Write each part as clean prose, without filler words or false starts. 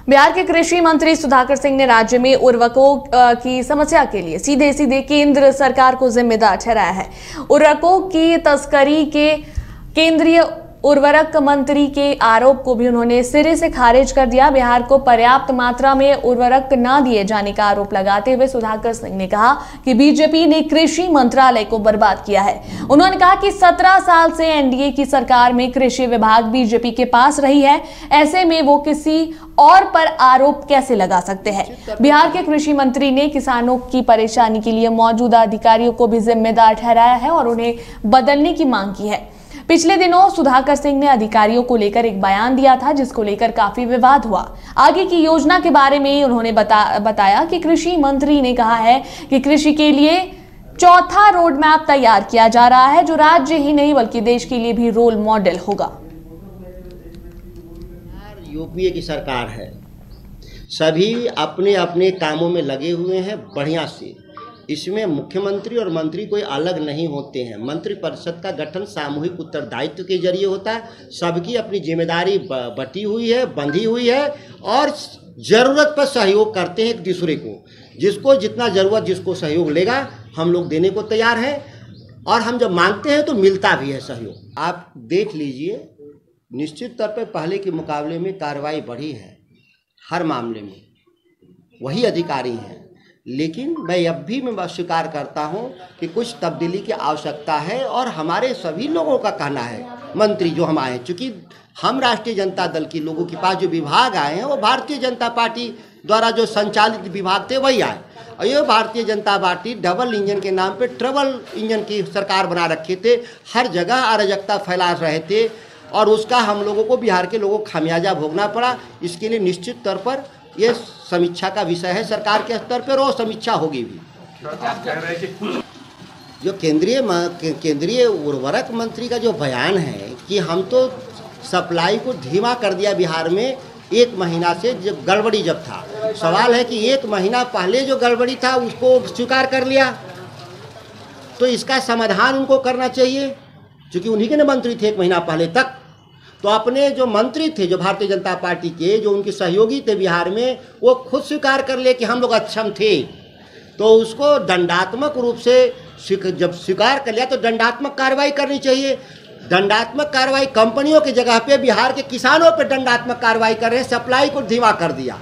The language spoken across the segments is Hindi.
बिहार के कृषि मंत्री सुधाकर सिंह ने राज्य में उर्वरकों की समस्या के लिए सीधे सीधे केंद्र सरकार को जिम्मेदार ठहराया है। उर्वरकों की तस्करी के केंद्रीय उर्वरक मंत्री के आरोप को भी उन्होंने सिरे से खारिज कर दिया। बिहार को पर्याप्त मात्रा में उर्वरक न दिए जाने का आरोप लगाते हुए सुधाकर सिंह ने कहा कि बीजेपी ने कृषि मंत्रालय को बर्बाद किया है। उन्होंने कहा कि 17 साल से एनडीए की सरकार में कृषि विभाग बीजेपी के पास रही है, ऐसे में वो किसी और पर आरोप कैसे लगा सकते हैं। बिहार के कृषि मंत्री ने किसानों की परेशानी के लिए मौजूदा अधिकारियों को भी जिम्मेदार ठहराया है और उन्हें बदलने की मांग की है। पिछले दिनों सुधाकर सिंह ने अधिकारियों को लेकर एक बयान दिया था, जिसको लेकर काफी विवाद हुआ। आगे की योजना के बारे में उन्होंने बताया कि कृषि मंत्री ने कहा है कि कृषि के लिए चौथा रोड मैप तैयार किया जा रहा है, जो राज्य ही नहीं बल्कि देश के लिए भी रोल मॉडल होगा। यूपीए की सरकार है, सभी अपने अपने कामों में लगे हुए हैं बढ़िया से। इसमें मुख्यमंत्री और मंत्री कोई अलग नहीं होते हैं। मंत्रिपरिषद का गठन सामूहिक उत्तरदायित्व के जरिए होता है। सबकी अपनी जिम्मेदारी बटी हुई है, बंधी हुई है और ज़रूरत पर सहयोग करते हैं एक दूसरे को। जिसको जितना ज़रूरत, जिसको सहयोग लेगा हम लोग देने को तैयार हैं और हम जब मांगते हैं तो मिलता भी है सहयोग। आप देख लीजिए, निश्चित तौर पर पहले के मुकाबले में कार्रवाई बढ़ी है हर मामले में, वही अधिकारी हैं। लेकिन मैं अब भी मैं स्वीकार करता हूं कि कुछ तब्दीली की आवश्यकता है और हमारे सभी लोगों का कहना है, मंत्री जो हम आए हैं, चूँकि हम राष्ट्रीय जनता दल के लोगों के पास जो विभाग आए हैं वो भारतीय जनता पार्टी द्वारा जो संचालित विभाग थे वही आए। और ये Bharatiya Janata party double engine के नाम पे ट्रिपल इंजन की सरकार बना रखे थे, हर जगह अराजकता फैला रहे थे और उसका हम लोगों को, बिहार के लोगों को खामियाजा भोगना पड़ा। इसके लिए निश्चित तौर पर ये समीक्षा का विषय है सरकार के स्तर पर और समीक्षा होगी भी। जो केंद्रीय उर्वरक मंत्री का जो बयान है कि हम तो सप्लाई को धीमा कर दिया बिहार में 1 महीना से, जब गड़बड़ी जब था, सवाल है कि 1 महीना पहले जो गड़बड़ी था उसको स्वीकार कर लिया, तो इसका समाधान उनको करना चाहिए, क्योंकि उन्हीं के न मंत्री थे 1 महीना पहले तक। तो अपने जो मंत्री थे, जो भारतीय जनता पार्टी के जो उनके सहयोगी थे बिहार में, वो खुद स्वीकार कर ले कि हम लोग अक्षम थे, तो उसको दंडात्मक रूप से जब स्वीकार कर लिया तो दंडात्मक कार्रवाई करनी चाहिए। दंडात्मक कार्रवाई कंपनियों की जगह पे बिहार के किसानों पे दंडात्मक कार्रवाई कर रहे हैं, सप्लाई को धीमा कर दिया।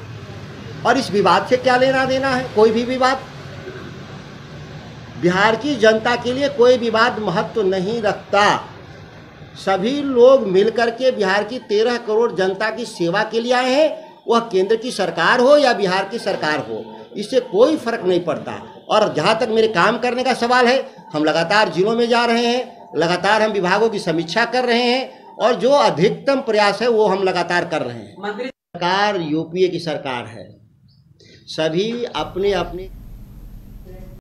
और इस विवाद से क्या लेना देना है? कोई भी विवाद बिहार की जनता के लिए कोई विवाद महत्व नहीं रखता। सभी लोग मिलकर के बिहार की 13 करोड़ जनता की सेवा के लिए आए हैं, वह केंद्र की सरकार हो या बिहार की सरकार हो, इससे कोई फर्क नहीं पड़ता। और जहाँ तक मेरे काम करने का सवाल है, हम लगातार जिलों में जा रहे हैं, लगातार हम विभागों की समीक्षा कर रहे हैं और जो अधिकतम प्रयास है वो हम लगातार कर रहे हैं। सरकार यूपीए की सरकार है, सभी अपने अपने